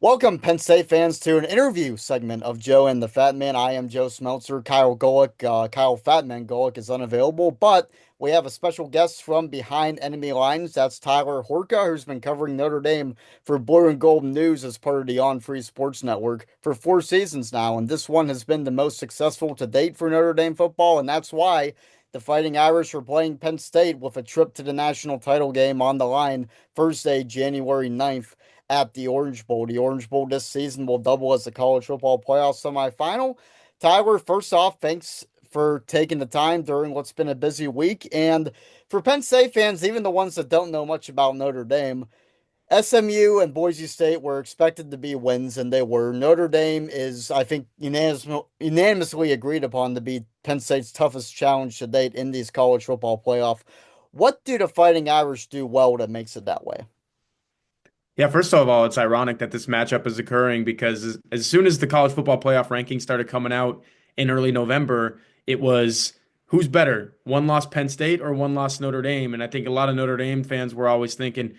Welcome, Penn State fans, to an interview segment of Joe and the Fatman. I am Joe Smeltzer. Kyle Fatman Golick is unavailable, but we have a special guest from behind enemy lines. That's Tyler Horka, who's been covering Notre Dame for Blue and Gold News as part of the On Free Sports Network for 4 seasons now. And this one has been the most successful to date for Notre Dame football, and that's why the Fighting Irish are playing Penn State with a trip to the national title game on the line Thursday, January 9th at the Orange Bowl. The Orange Bowl this season will double as the college football playoff semifinal. Tyler, first off, thanks for taking the time during what's been a busy week. And for Penn State fans, even the ones that don't know much about Notre Dame, SMU and Boise State were expected to be wins, and they were. Notre Dame is, I think, unanimously agreed upon to be Penn State's toughest challenge to date in these college football playoff. What do the Fighting Irish do well that makes it that way? Yeah, first of all, it's ironic that this matchup is occurring because as soon as the college football playoff rankings started coming out in early November, it was who's better, one loss Penn State or one loss Notre Dame. And I think a lot of Notre Dame fans were always thinking,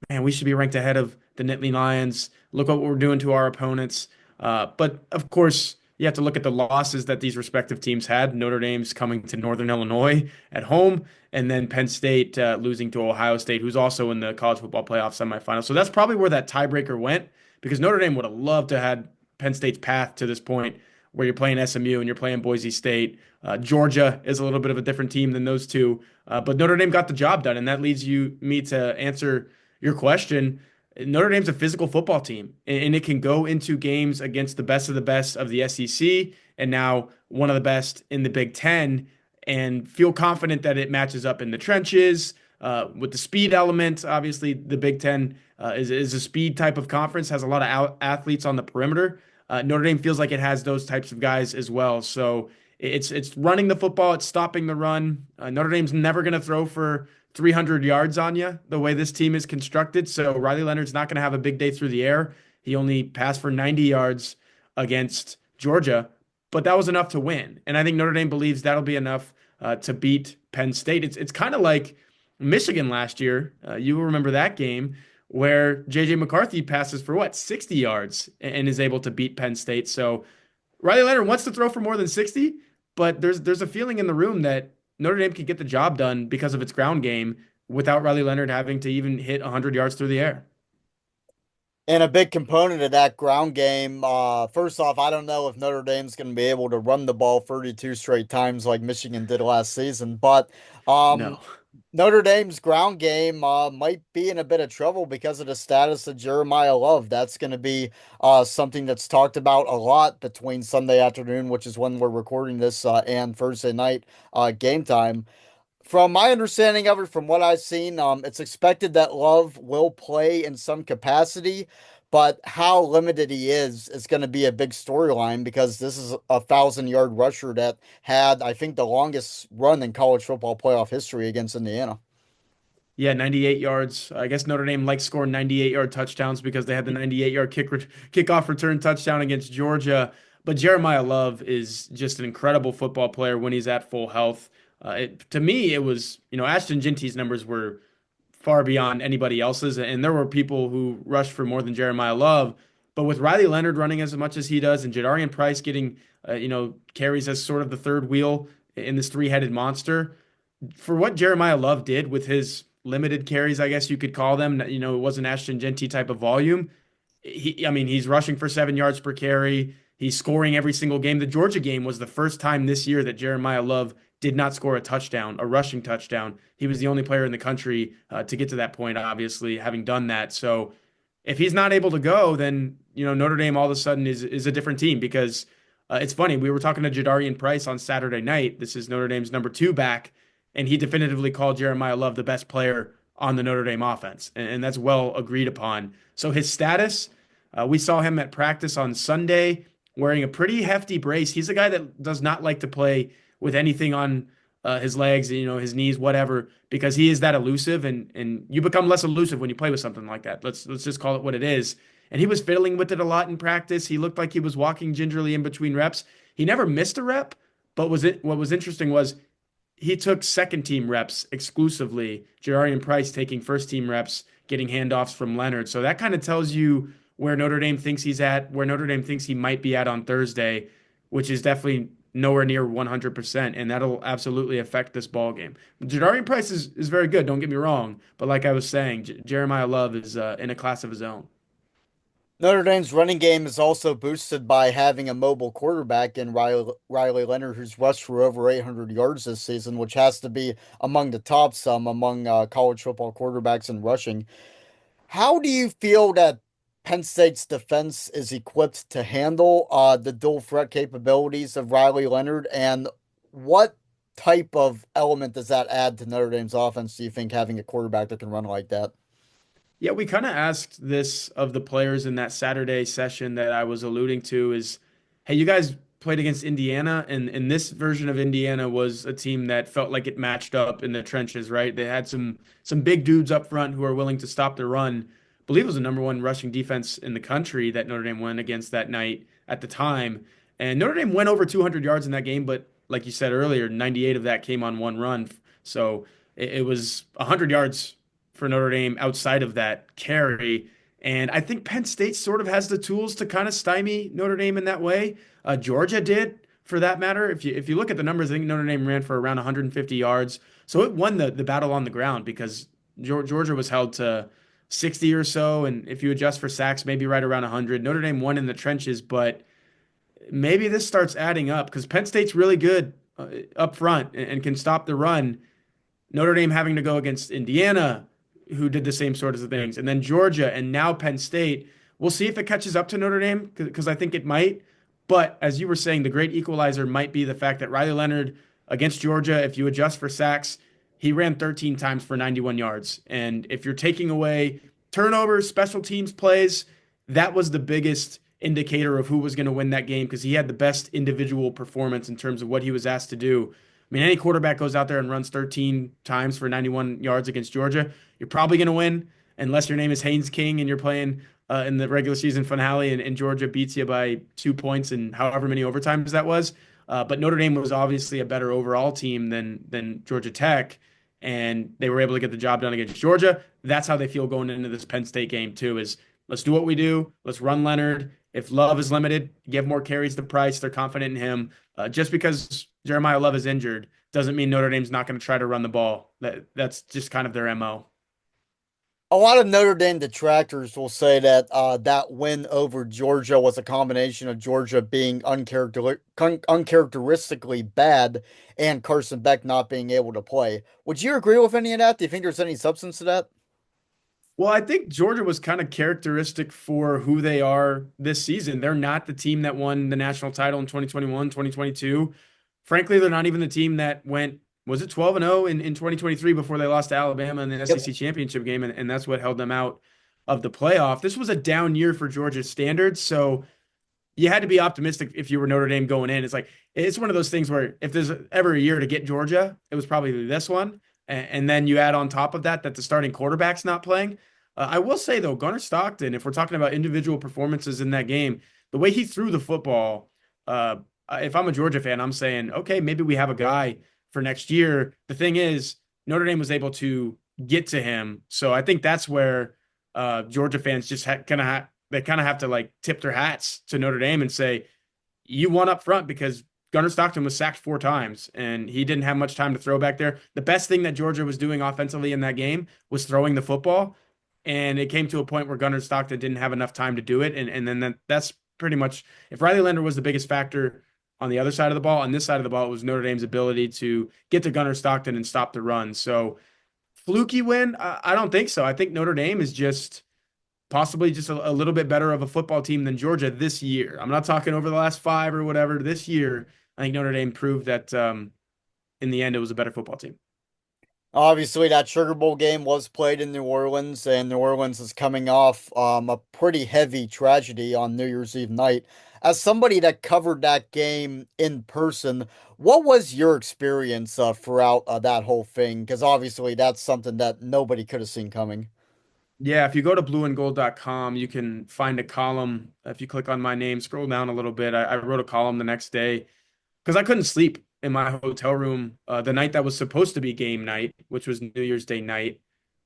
man, we should be ranked ahead of the Nittany Lions. Look what we're doing to our opponents. But of course, you have to look at the losses that these respective teams had. Notre Dame's coming to Northern Illinois at home, and then Penn State losing to Ohio State, who's also in the college football playoff semifinal. So that's probably where that tiebreaker went, because Notre Dame would have loved to have had Penn State's path to this point where you're playing SMU and you're playing Boise State. Georgia is a little bit of a different team than those two, but Notre Dame got the job done, and that leads me to answer your question. Notre Dame's a physical football team, and it can go into games against the best of the SEC, and now one of the best in the Big Ten, and feel confident that it matches up in the trenches with the speed element. Obviously, the Big Ten is a speed type of conference, has a lot of athletes on the perimeter. Notre Dame feels like it has those types of guys as well. So it's running the football, it's stopping the run. Notre Dame's never going to throw for 300 yards on you the way this team is constructed. So Riley Leonard's not going to have a big day through the air. He only passed for 90 yards against Georgia, but that was enough to win. And I think Notre Dame believes that'll be enough to beat Penn State. It's kind of like Michigan last year. You will remember that game where JJ McCarthy passes for what, 60 yards and is able to beat Penn State. So Riley Leonard wants to throw for more than 60, but there's a feeling in the room that Notre Dame could get the job done because of its ground game without Riley Leonard having to even hit 100 yards through the air. And a big component of that ground game, first off, I don't know if Notre Dame's going to be able to run the ball 32 straight times like Michigan did last season, but um, No. Notre Dame's ground game might be in a bit of trouble because of the status of Jeremiah Love. That's going to be something that's talked about a lot between Sunday afternoon, which is when we're recording this, and Thursday night game time. From my understanding of it, from what I've seen, it's expected that Love will play in some capacity, but how limited he is going to be a big storyline because this is a 1,000-yard rusher that had, I think, the longest run in college football playoff history against Indiana. Yeah, 98 yards. I guess Notre Dame likes scoring 98-yard touchdowns because they had the 98-yard kickoff return touchdown against Georgia. But Jeremiah Love is just an incredible football player when he's at full health. To me, it was, Ashton Ginty's numbers were far beyond anybody else's. And there were people who rushed for more than Jeremiah Love. But with Riley Leonard running as much as he does and Jadarian Price getting, carries as sort of the third wheel in this three-headed monster, for what Jeremiah Love did with his limited carries, I guess you could call them, it wasn't Ashton Genty type of volume. I mean, he's rushing for 7 yards per carry. He's scoring every single game. The Georgia game was the first time this year that Jeremiah Love did not score a touchdown, a rushing touchdown. He was the only player in the country to get to that point, obviously, having done that. So if he's not able to go, then, Notre Dame all of a sudden is a different team because it's funny. We were talking to Jadarian Price on Saturday night. This is Notre Dame's number two back, and he definitively called Jeremiah Love the best player on the Notre Dame offense, and that's well agreed upon. So his status, we saw him at practice on Sunday wearing a pretty hefty brace. He's a guy that does not like to play with anything on his legs, his knees, whatever, because he is that elusive, and you become less elusive when you play with something like that. Let's just call it what it is. And he was fiddling with it a lot in practice. He looked like he was walking gingerly in between reps. He never missed a rep, but what was interesting was he took second team reps exclusively. Jadarian Price taking first team reps, getting handoffs from Leonard. So that kind of tells you where Notre Dame thinks he's at, where Notre Dame thinks he might be at on Thursday, which is definitely nowhere near 100%, and that'll absolutely affect this ball game. Jadarian Price is very good, don't get me wrong, but like I was saying, Jeremiah Love is in a class of his own. Notre Dame's running game is also boosted by having a mobile quarterback in Riley Leonard, who's rushed for over 800 yards this season, which has to be among the top some among college football quarterbacks in rushing. How do you feel that Penn State's defense is equipped to handle the dual threat capabilities of Riley Leonard, and what type of element does that add to Notre Dame's offense, do you think, having a quarterback that can run like that? Yeah, we kind of asked this of the players in that Saturday session that I was alluding to is, hey, you guys played against Indiana, and this version of Indiana was a team that felt like it matched up in the trenches, right? They had some big dudes up front who are willing to stop the run. I believe it was the number one rushing defense in the country that Notre Dame went against that night at the time. And Notre Dame went over 200 yards in that game, but like you said earlier, 98 of that came on one run. So it was 100 yards for Notre Dame outside of that carry. And I think Penn State sort of has the tools to kind of stymie Notre Dame in that way. Georgia did, for that matter. If you look at the numbers, I think Notre Dame ran for around 150 yards, so it won the battle on the ground because Georgia was held to 60 or so, and if you adjust for sacks, maybe right around 100. Notre Dame won in the trenches, but maybe this starts adding up because Penn State's really good up front and can stop the run. Notre Dame having to go against Indiana, who did the same sort of things, and then Georgia, and now Penn State. We'll see if it catches up to Notre Dame because I think it might. But as you were saying, the great equalizer might be the fact that Riley Leonard against Georgia, if you adjust for sacks, he ran 13 times for 91 yards. And if you're taking away turnovers, special teams plays, that was the biggest indicator of who was going to win that game because he had the best individual performance in terms of what he was asked to do. I mean, any quarterback goes out there and runs 13 times for 91 yards against Georgia, you're probably going to win unless your name is Haynes King and you're playing in the regular season finale and Georgia beats you by 2 points and however many overtimes that was. But Notre Dame was obviously a better overall team than Georgia Tech, and they were able to get the job done against Georgia. That's how they feel going into this Penn State game too. Is let's do what we do. Let's run Leonard. If Love is limited, give more carries to Price. They're confident in him. Just because Jeremiah Love is injured doesn't mean Notre Dame's not going to try to run the ball. That's just kind of their MO. A lot of Notre Dame detractors will say that that win over Georgia was a combination of Georgia being uncharacteristically bad and Carson Beck not being able to play. Would you agree with any of that? Do you think there's any substance to that? Well, I think Georgia was kind of characteristic for who they are this season. They're not the team that won the national title in 2021, 2022. Frankly, they're not even the team that went, was it 12 and 0 in 2023 before they lost to Alabama in the Yep. SEC championship game, and that's what held them out of the playoff. This was a down year for Georgia's standards, so you had to be optimistic if you were Notre Dame going in. It's one of those things where if there's ever a year to get Georgia, it was probably this one. And then you add on top of that the starting quarterback's not playing. I will say though, Gunnar Stockton, if we're talking about individual performances in that game, the way he threw the football, if I'm a Georgia fan, I'm saying, okay, maybe we have a guy for next year. The thing is, Notre Dame was able to get to him, so I think that's where Georgia fans just they kind of have to like tip their hats to Notre Dame and say, you won up front because Gunnar Stockton was sacked 4 times and he didn't have much time to throw back there. The best thing that Georgia was doing offensively in that game was throwing the football. And it came to a point where Gunnar Stockton didn't have enough time to do it. And then that's pretty much if Riley Leonard was the biggest factor on the other side of the ball, on this side of the ball, it was Notre Dame's ability to get to Gunnar Stockton and stop the run. So fluky win? I don't think so. I think Notre Dame is just possibly just a little bit better of a football team than Georgia this year. I'm not talking over the last 5 or whatever. This year, I think Notre Dame proved that in the end it was a better football team. Obviously, that Sugar Bowl game was played in New Orleans, and New Orleans is coming off a pretty heavy tragedy on New Year's Eve night. As somebody that covered that game in person, what was your experience throughout that whole thing? Because obviously, that's something that nobody could have seen coming. Yeah, if you go to blueandgold.com, you can find a column. If you click on my name, scroll down a little bit. I wrote a column the next day because I couldn't sleep in my hotel room the night that was supposed to be game night, which was New Year's Day night.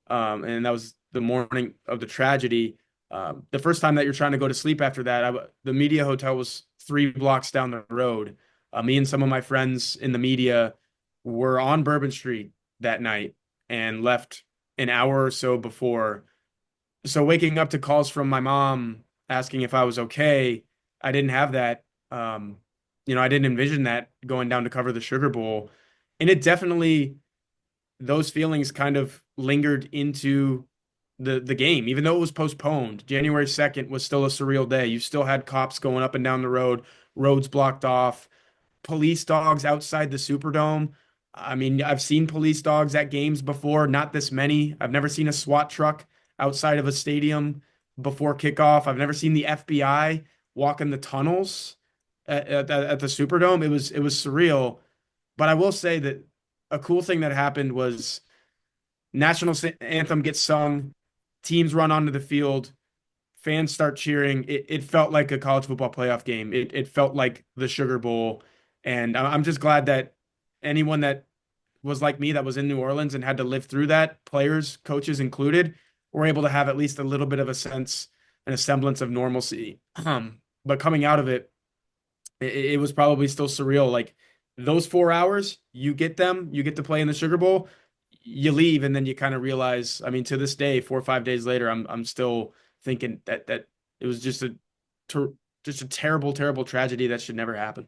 And that was the morning of the tragedy. The first time that you're trying to go to sleep after that, the media hotel was 3 blocks down the road. Me and some of my friends in the media were on Bourbon Street that night and left an hour or so before. So waking up to calls from my mom asking if I was okay, I didn't have that. Um, I didn't envision that going down to cover the Sugar Bowl. And it definitely, those feelings kind of lingered into the game, even though it was postponed. January 2nd was still a surreal day. You still had cops going up and down the road, roads blocked off, police dogs outside the Superdome. I mean, I've seen police dogs at games before, not this many. I've never seen a SWAT truck outside of a stadium before kickoff. I've never seen the FBI walk in the tunnels at the Superdome. It was surreal. But I will say that a cool thing that happened was national anthem gets sung, teams run onto the field, fans start cheering. It felt like a college football playoff game. It felt like the Sugar Bowl. And I'm just glad that anyone that was like me that was in New Orleans and had to live through that, players, coaches included, were able to have at least a little bit of a sense and a semblance of normalcy. But coming out of it, it was probably still surreal. Like those 4 hours, you get them, you get to play in the Sugar Bowl, you leave, and then you kind of realize. I mean, to this day, 4 or 5 days later, I'm still thinking that it was just a terrible, terrible tragedy that should never happen.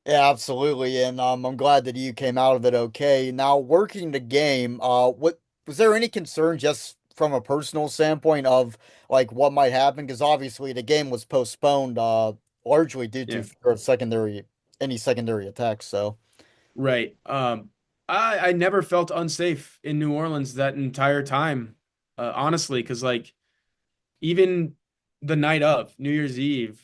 Yeah, absolutely. And I'm glad that you came out of it okay. Now, working the game, what was there any concern just from a personal standpoint of like what might happen? Because obviously the game was postponed largely due to Yeah, fear of secondary attacks. So right. I never felt unsafe in New Orleans that entire time, honestly, because like even the night of New Year's Eve,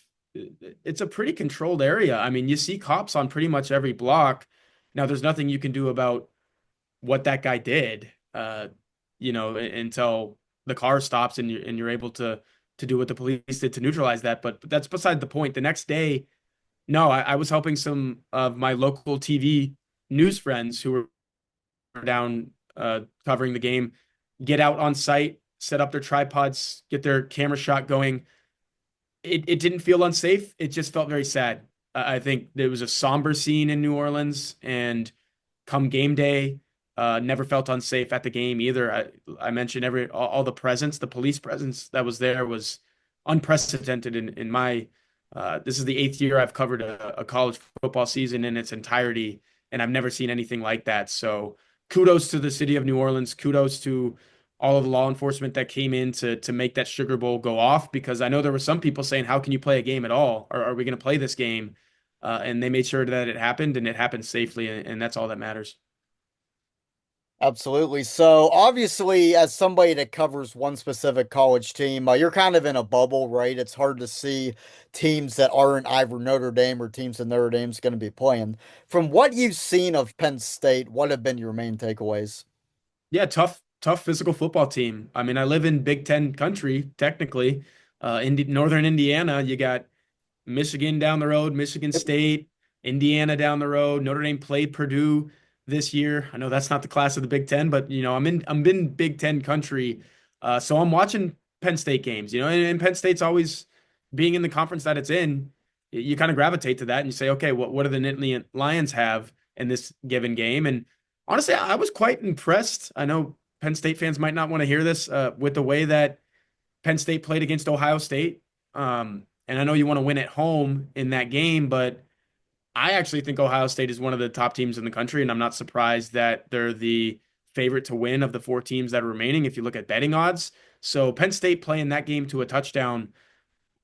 it's a pretty controlled area. I mean, you see cops on pretty much every block. Now, there's nothing you can do about what that guy did, until the car stops and you're able to do what the police did to neutralize that. But that's beside the point. The next day, no, I was helping some of my local TV news friends who were down covering the game get out on site, set up their tripods, get their camera shot going. It didn't feel unsafe. It just felt very sad. I think there was a somber scene in New Orleans, and come game day, never felt unsafe at the game either. I mentioned all the presence, the police presence that was there was unprecedented in my. This is the 8th year I've covered a college football season in its entirety, and I've never seen anything like that. So kudos to the city of New Orleans. Kudos to all of the law enforcement that came in to make that Sugar Bowl go off, because I know there were some people saying, how can you play a game at all? Or are we going to play this game? And they made sure that it happened, and it happened safely, and that's all that matters. absolutely. So obviously, as somebody that covers one specific college team, you're kind of in a bubble, right? It's hard to see teams that aren't either Notre Dame or teams that Notre Dame's going to be playing. From what you've seen of Penn State, what have been your main takeaways? Yeah, tough physical football team. I mean, I live in Big Ten country, technically. Northern Indiana, you got Michigan down the road, Michigan State, Indiana down the road. Notre Dame played Purdue this year. I know that's not the class of the Big Ten, but I'm in Big Ten country, so I'm watching Penn State games. And Penn State's always being in the conference that it's in. You kind of gravitate to that, and you say, okay, what do the Nittany Lions have in this given game? And honestly, I was quite impressed. I know Penn State fans might not want to hear this, with the way that Penn State played against Ohio State. And I know you want to win at home in that game, but I actually think Ohio State is one of the top teams in the country, and I'm not surprised that they're the favorite to win of the 4 teams that are remaining if you look at betting odds. So Penn State playing that game to a touchdown,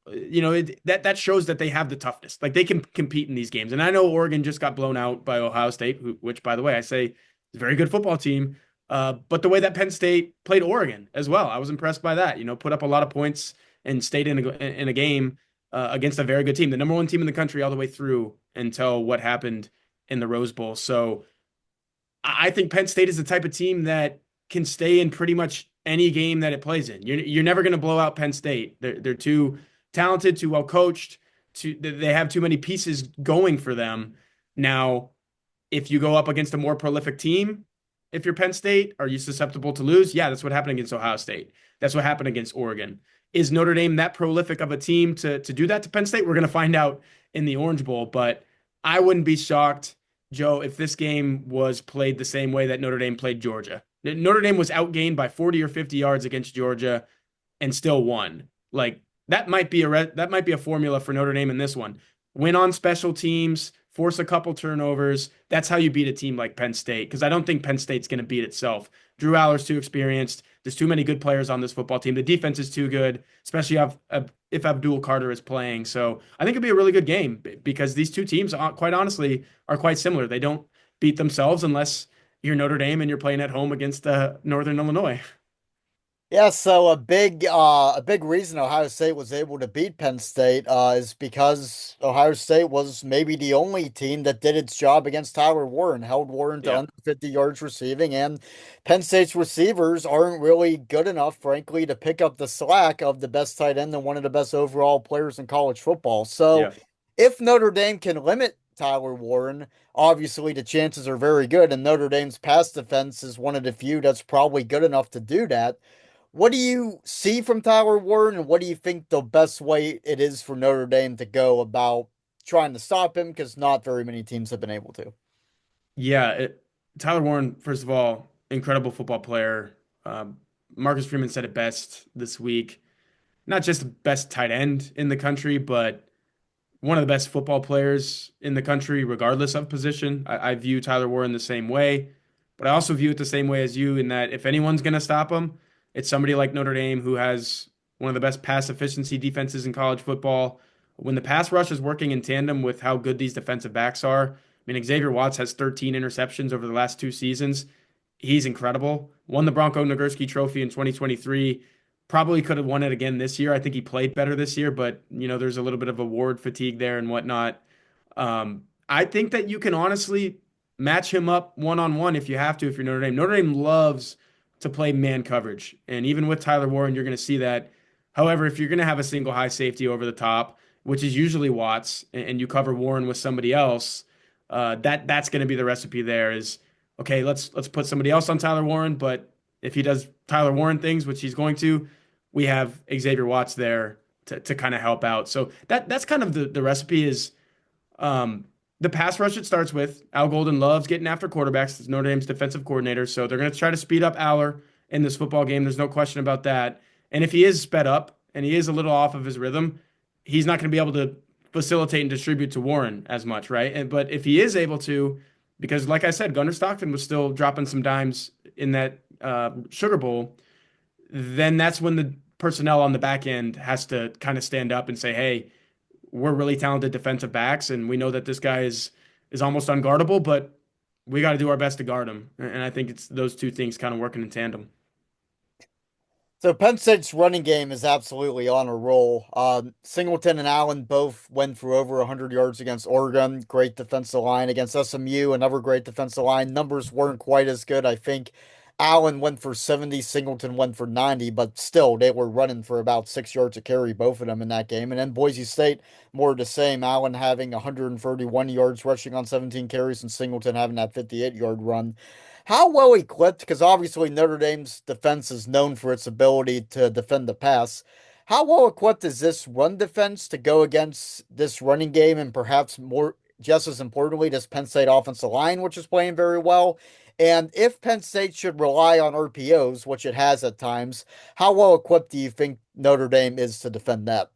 that shows that they have the toughness. Like they can compete in these games. And I know Oregon just got blown out by Ohio State, which, by the way, I say is a very good football team. But the way that Penn State played Oregon as well, I was impressed by that. Put up a lot of points and stayed in a game against a very good team, the number one team in the country all the way through until what happened in the Rose Bowl. So I think Penn State is the type of team that can stay in pretty much any game that it plays in. You're never going to blow out Penn State. They're too talented, too well coached. They have too many pieces going for them. Now, if you go up against a more prolific team, if you're Penn State, are you susceptible to lose? Yeah, that's what happened against Ohio State. That's what happened against Oregon. Is Notre Dame that prolific of a team to do that to Penn State? We're going to find out in the Orange Bowl, but I wouldn't be shocked, Joe, if this game was played the same way that Notre Dame played Georgia. Notre Dame was outgained by 40 or 50 yards against Georgia and still won. Like that might be a formula for Notre Dame in this one. Win on special teams, force a couple turnovers. That's how you beat a team like Penn State, because I don't think Penn State's going to beat itself. Drew Aller's too experienced. There's too many good players on this football team. The defense is too good, especially if Abdul Carter is playing. So I think it'll be a really good game because these two teams, quite honestly, are quite similar. They don't beat themselves unless you're Notre Dame and you're playing at home against Northern Illinois. Yeah, so a big reason Ohio State was able to beat Penn State is because Ohio State was maybe the only team that did its job against Tyler Warren, held Warren to Yeah. under 50 yards receiving, and Penn State's receivers aren't really good enough, frankly, to pick up the slack of the best tight end and one of the best overall players in college football. So Yeah. if Notre Dame can limit Tyler Warren, obviously the chances are very good, and Notre Dame's pass defense is one of the few that's probably good enough to do that. What do you see from Tyler Warren, and what do you think the best way it is for Notre Dame to go about trying to stop him? Because not very many teams have been able to. Yeah, Tyler Warren, first of all, incredible football player. Um, Marcus Freeman said it best this week. Not just the best tight end in the country, but one of the best football players in the country, regardless of position. I view Tyler Warren the same way, but I also view it the same way as you in that if anyone's going to stop him, it's somebody like Notre Dame who has one of the best pass efficiency defenses in college football. When the pass rush is working in tandem with how good these defensive backs are, I mean, Xavier Watts has 13 interceptions over the last two seasons. He's incredible. Won the Bronco Nagurski Trophy in 2023. Probably could have won it again this year. I think he played better this year, but there's a little bit of award fatigue there and whatnot. I think that you can honestly match him up one on one if you have to, if you're Notre Dame. Notre Dame loves to play man coverage. And even with Tyler Warren, you're going to see that. However, if you're going to have a single high safety over the top, which is usually Watts, and you cover Warren with somebody else, that's going to be the recipe there is, okay, let's put somebody else on Tyler Warren, but if he does Tyler Warren things, which he's going to, we have Xavier Watts there to kind of help out. So that's kind of the recipe is um, the pass rush it starts with. Al Golden loves getting after quarterbacks. It's Notre Dame's defensive coordinator. So they're going to try to speed up Aller in this football game. There's no question about that. And if he is sped up and he is a little off of his rhythm, he's not going to be able to facilitate and distribute to Warren as much, right? But if he is able to, because like I said, Gunnar Stockton was still dropping some dimes in that Sugar Bowl, then that's when the personnel on the back end has to kind of stand up and say, hey, we're really talented defensive backs, and we know that this guy is almost unguardable, but we got to do our best to guard him. And I think it's those two things kind of working in tandem. So Penn State's running game is absolutely on a roll. Singleton and Allen both went for over 100 yards against Oregon. Great defensive line against SMU. Another great defensive line. Numbers weren't quite as good. I think Allen went for 70, Singleton went for 90, but still they were running for about 6 yards a carry, both of them in that game. And then Boise State, more of the same. Allen having 131 yards rushing on 17 carries and Singleton having that 58-yard run. How well equipped, because obviously Notre Dame's defense is known for its ability to defend the pass. How well equipped is this run defense to go against this running game and perhaps more, just as importantly, this Penn State offensive line, which is playing very well? And if Penn State should rely on RPOs, which it has at times, how well equipped do you think Notre Dame is to defend that?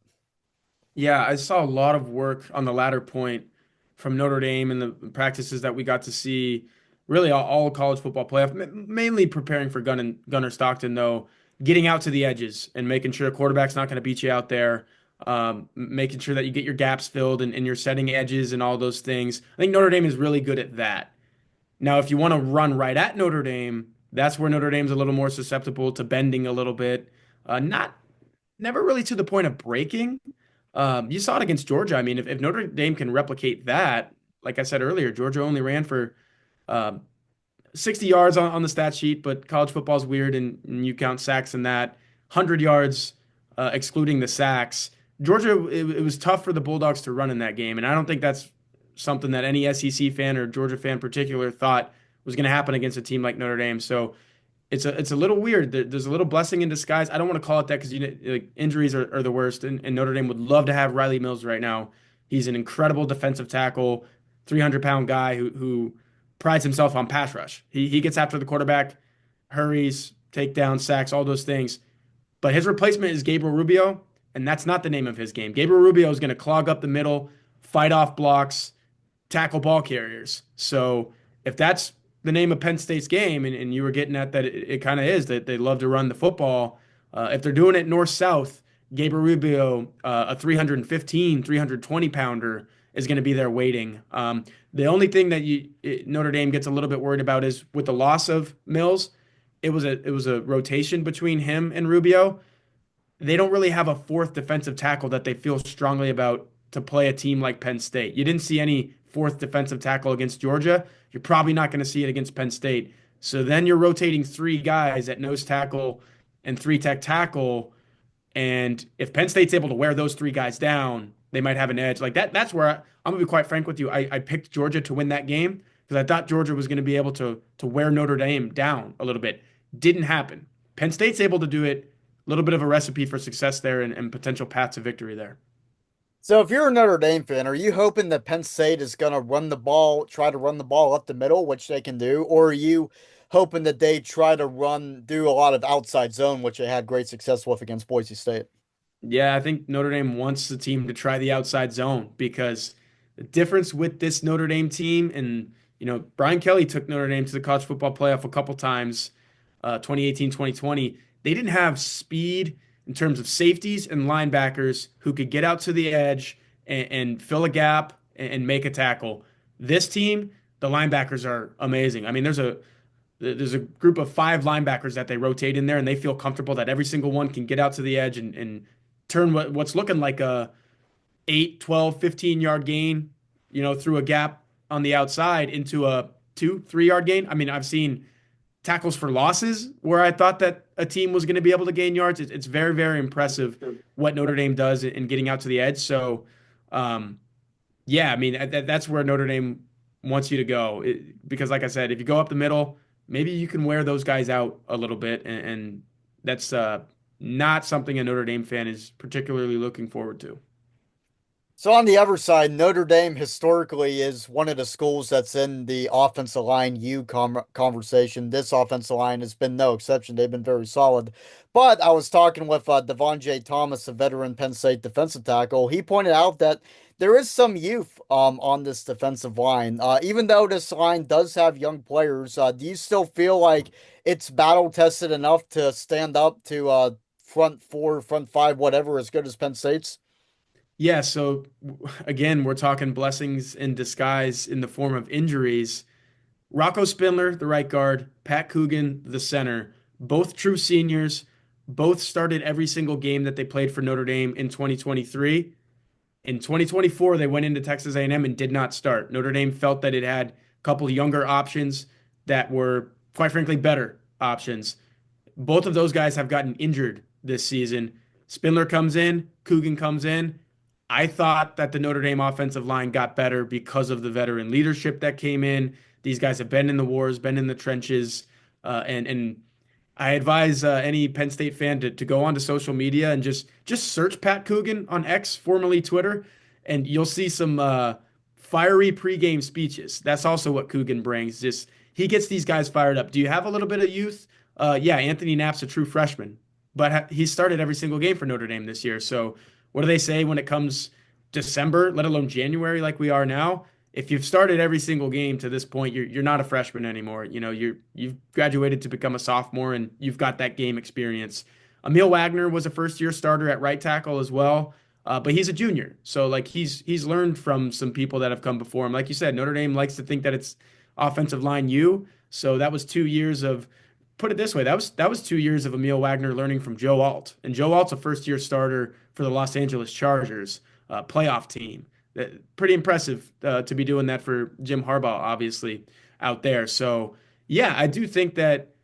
Yeah, I saw a lot of work on the latter point from Notre Dame and the practices that we got to see really all college football playoff, mainly preparing for Gunnar Stockton, though, getting out to the edges and making sure a quarterback's not going to beat you out there, making sure that you get your gaps filled and you're setting edges and all those things. I think Notre Dame is really good at that. Now, if you want to run right at Notre Dame, that's where Notre Dame's a little more susceptible to bending a little bit. Not never really to the point of breaking. You saw it against Georgia. I mean, if Notre Dame can replicate that, like I said earlier, Georgia only ran for um, 60 yards on the stat sheet, but college football is weird and you count sacks in that. 100 yards, excluding the sacks. Georgia, it was tough for the Bulldogs to run in that game, and I don't think that's something that any SEC fan or Georgia fan in particular thought was going to happen against a team like Notre Dame. So it's a little weird. There's a little blessing in disguise. I don't want to call it that because you know, like injuries are the worst, and Notre Dame would love to have Riley Mills right now. He's an incredible defensive tackle, 300-pound guy who prides himself on pass rush. He gets after the quarterback, hurries, takedowns, sacks, all those things. But his replacement is Gabriel Rubio, and that's not the name of his game. Gabriel Rubio is going to clog up the middle, fight off blocks, tackle ball carriers. So if that's the name of Penn State's game, and you were getting at that, it kind of is that they love to run the football. If they're doing it north-south, Gabriel Rubio, a 315, 320 pounder, is going to be there waiting. The only thing that Notre Dame gets a little bit worried about is with the loss of Mills, it was a rotation between him and Rubio. They don't really have a fourth defensive tackle that they feel strongly about to play a team like Penn State. You didn't see any fourth defensive tackle against Georgia. You're probably not going to see it against Penn State. So then you're rotating three guys at nose tackle and three tech tackle. And if Penn State's able to wear those three guys down, they might have an edge. Like that, that's where I'm gonna be quite frank with you. I picked Georgia to win that game because I thought Georgia was going to be able to wear Notre Dame down a little bit. Didn't happen. Penn State's able to do it. A little bit of a recipe for success there and potential path to victory there. So if you're a Notre Dame fan, are you hoping that Penn State is going to run the ball, try to run the ball up the middle, which they can do, or are you hoping that they try to do a lot of outside zone, which they had great success with against Boise State? Yeah, I think Notre Dame wants the team to try the outside zone because the difference with this Notre Dame team, and Brian Kelly took Notre Dame to the college football playoff a couple times, 2018, 2020. They didn't have speed in terms of safeties and linebackers who could get out to the edge and fill a gap and make a tackle. This team, the linebackers are amazing. I mean, there's a group of five linebackers that they rotate in there, and they feel comfortable that every single one can get out to the edge and turn what's looking like a 8, 12, 15-yard gain, through a gap on the outside into a 2, 3-yard gain. I mean, I've seen tackles for losses where I thought that a team was going to be able to gain yards. It's very, very impressive what Notre Dame does in getting out to the edge. So, yeah, I mean, that's where Notre Dame wants you to go. Because, like I said, if you go up the middle, maybe you can wear those guys out a little bit. And that's not something a Notre Dame fan is particularly looking forward to. So on the other side, Notre Dame historically is one of the schools that's in the offensive line conversation. This offensive line has been no exception. They've been very solid. But I was talking with Devon J. Thomas, a veteran Penn State defensive tackle. He pointed out that there is some youth on this defensive line. Even though this line does have young players, do you still feel like it's battle tested enough to stand up to front four, front five, whatever, as good as Penn State's? Yeah, so again, we're talking blessings in disguise in the form of injuries. Rocco Spindler, the right guard, Pat Coogan, the center, both true seniors, both started every single game that they played for Notre Dame in 2023. In 2024, they went into Texas A&M and did not start. Notre Dame felt that it had a couple younger options that were, quite frankly, better options. Both of those guys have gotten injured this season. Spindler comes in, Coogan comes in. I thought that the Notre Dame offensive line got better because of the veteran leadership that came in. These guys have been in the wars, been in the trenches, and I advise any Penn State fan to go onto social media and just search Pat Coogan on X, formerly Twitter, and you'll see some fiery pregame speeches. That's also what Coogan brings. Just he gets these guys fired up. Do you have a little bit of youth? Yeah, Anthony Knapp's a true freshman, but he started every single game for Notre Dame this year. So what do they say when it comes December, let alone January, like we are now? If you've started every single game to this point, you're not a freshman anymore. You've graduated to become a sophomore and you've got that game experience. Emil Wagner was a first year starter at right tackle as well, but he's a junior, so like he's learned from some people that have come before him. Like you said, Notre Dame likes to think that it's offensive line U. So that was 2 years of, put it this way, that was 2 years of Emil Wagner learning from Joe Alt, and Joe Alt's a first year starter for the Los Angeles Chargers playoff team. Pretty impressive to be doing that for Jim Harbaugh, obviously, out there. So, yeah, I do think that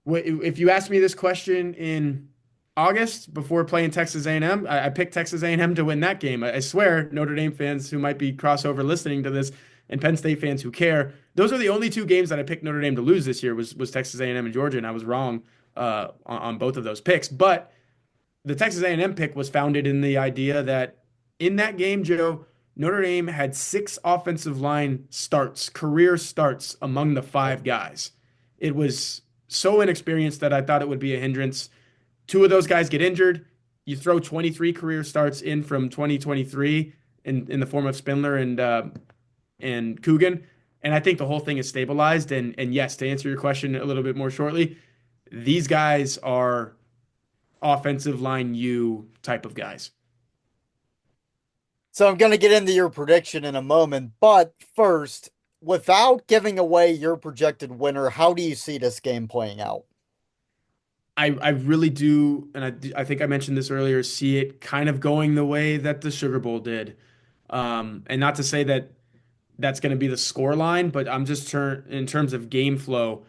if you asked me this question in August before playing Texas A&M, I picked Texas A&M to win that game. I swear, Notre Dame fans who might be crossover listening to this and Penn State fans who care, those are the only two games that I picked Notre Dame to lose this year was Texas A&M and Georgia, and I was wrong on both of those picks. But the Texas A&M pick was founded in the idea that in that game, Joe, Notre Dame had six offensive line starts, career starts among the five guys. It was so inexperienced that I thought it would be a hindrance. Two of those guys get injured. You throw 23 career starts in from 2023 in the form of Spindler and Coogan, and I think the whole thing is stabilized. And yes, to answer your question a little bit more shortly, these guys are offensive line U type of guys. So I'm going to get into your prediction in a moment, but first, without giving away your projected winner, how do you see this game playing out? I really do, and I think I mentioned this earlier, see it kind of going the way that the Sugar Bowl did. And not to say that that's going to be the score line, but I'm just in terms of game flow,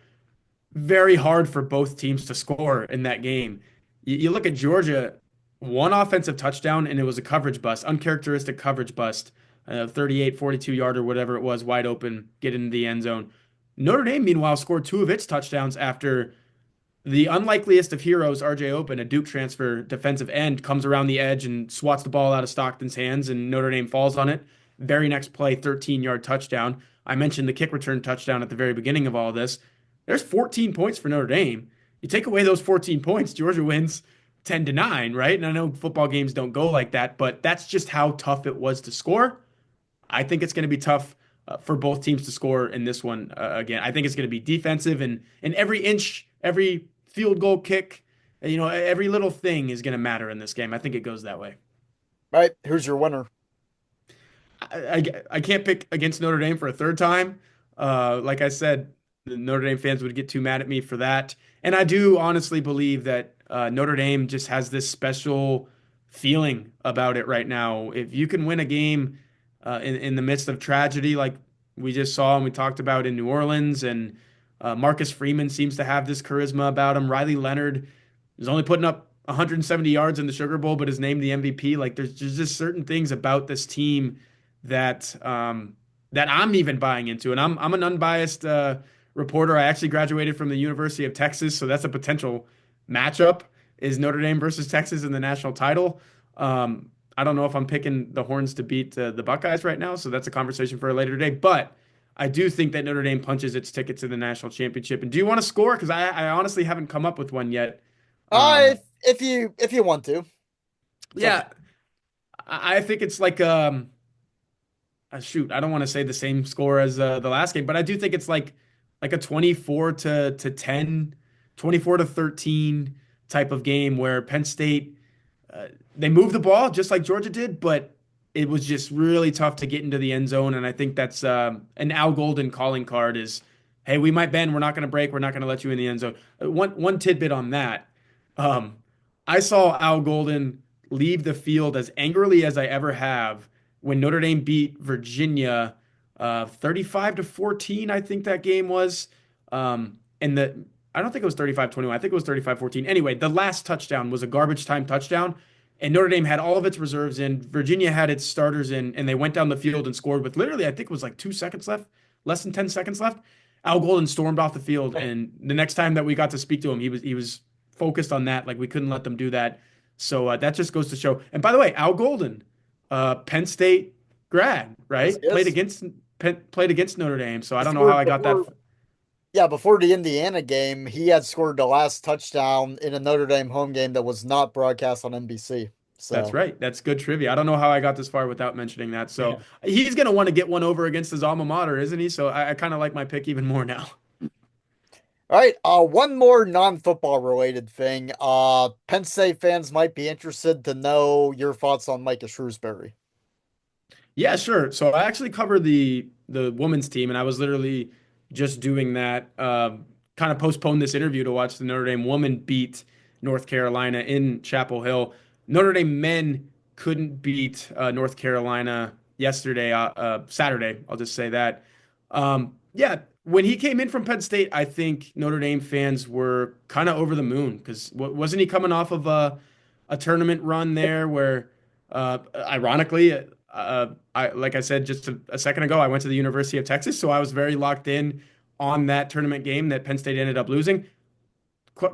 very hard for both teams to score in that game. You look at Georgia, one offensive touchdown, and it was a coverage bust, uncharacteristic coverage bust, 38, 42 yard or whatever it was, wide open, get into the end zone. Notre Dame, meanwhile, scored two of its touchdowns after the unlikeliest of heroes, RJ Open, a Duke transfer defensive end, comes around the edge and swats the ball out of Stockton's hands, and Notre Dame falls on it. Very next play, 13-yard touchdown. I mentioned the kick return touchdown at the very beginning of all this. There's 14 points for Notre Dame. You take away those 14 points, Georgia wins 10-9, right? And I know football games don't go like that, but that's just how tough it was to score. I think it's going to be tough for both teams to score in this one again. I think it's going to be defensive, and every inch, every field goal kick, every little thing is going to matter in this game. I think it goes that way. Right? Who's your winner? I can't pick against Notre Dame for a third time. Like I said, the Notre Dame fans would get too mad at me for that. And I do honestly believe that Notre Dame just has this special feeling about it right now. If you can win a game in the midst of tragedy, like we just saw and we talked about in New Orleans, and Marcus Freeman seems to have this charisma about him. Riley Leonard is only putting up 170 yards in the Sugar Bowl, but is named the MVP. Like there's just certain things about this team that that I'm even buying into, and I'm an unbiased reporter. I actually graduated from the University of Texas, so that's a potential matchup. Is Notre Dame versus Texas in the national title? I don't know if I'm picking the Horns to beat the Buckeyes right now, so that's a conversation for a later day. But I do think that Notre Dame punches its ticket to the national championship. And do you want to score? Because I honestly haven't come up with one yet. Uh, Um, if you want to, it's up to yeah, I think it's like shoot, I don't want to say the same score as the last game, but I do think it's like a 24 to 10, 24 to 13 type of game where Penn State they moved the ball just like Georgia did, but it was just really tough to get into the end zone. And I think that's an Al Golden calling card is, hey, we might bend, we're not going to break, we're not going to let you in the end zone. One tidbit on that, um, I saw Al Golden leave the field as angrily as I ever have when Notre Dame beat Virginia 35 to 14, I think that game was. And I don't think it was 35-21. I think it was 35-14. Anyway, the last touchdown was a garbage time touchdown, and Notre Dame had all of its reserves in. Virginia had its starters in, and they went down the field and scored with literally, I think it was like 2 seconds left, less than 10 seconds left. Al Golden stormed off the field, and the next time that we got to speak to him, he was focused on that. Like we couldn't let them do that. So that just goes to show. And by the way, Al Golden, Penn State grad, yes, right? Played yes. against played against Notre Dame. So I He don't know how scored I got that. before, yeah, before the Indiana game, he had scored the last touchdown in a Notre Dame home game that was not broadcast on NBC. That's So, right. That's good trivia. I don't know how I got this far without mentioning that. So he's going to want to get one over against his alma mater, isn't he? So I kind of like my pick even more now. all right, one more non-football related thing. Penn State fans might be interested to know your thoughts on Micah Shrewsbury. Yeah, sure. So I actually covered the women's team, and I was literally just doing that. Kind of postponed this interview to watch the Notre Dame woman beat North Carolina in Chapel Hill. Notre Dame men couldn't beat North Carolina yesterday, Saturday. I'll just say that. Yeah, when he came in from Penn State, I think Notre Dame fans were kind of over the moon because wasn't he coming off of a tournament run there where, ironically, I like I said just a second ago, I went to the University of Texas, so I was very locked in on that tournament game that Penn State ended up losing.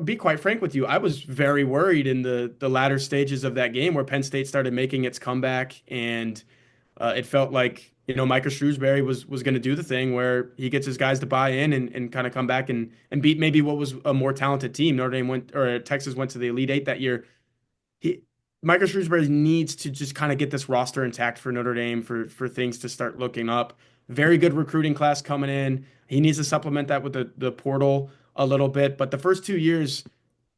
Be quite frank with you, I was very worried in the latter stages of that game where Penn State started making its comeback, and it felt like Micah Shrewsbury was going to do the thing where he gets his guys to buy in and kind of come back and beat maybe what was a more talented team. Notre Dame went or Texas went to the Elite Eight that year. He Micah Shrewsbury needs to just kind of get this roster intact for Notre Dame for things to start looking up. Very good recruiting class coming in. He needs to supplement that with the portal a little bit, but the first 2 years,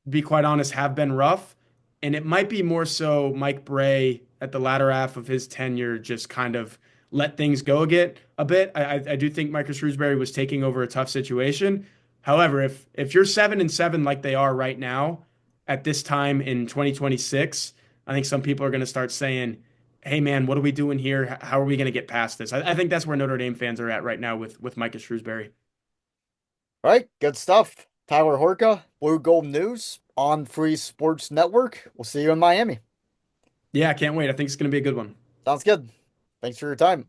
be quite honest, have been rough. And it might be more so Mike Bray at the latter half of his tenure just kind of let things go a bit. I do think Micah Shrewsbury was taking over a tough situation. However, if you're 7-7 like they are right now at this time in 2026, I think some people are going to start saying, "Hey man, what are we doing here? How are we going to get past this?" I think that's where Notre Dame fans are at right now with Micah Shrewsbury. All right, good stuff. Tyler Horka, Blue Gold News on Free Sports Network. We'll see you in Miami. Yeah, I can't wait. I think it's going to be a good one. Sounds good. Thanks for your time.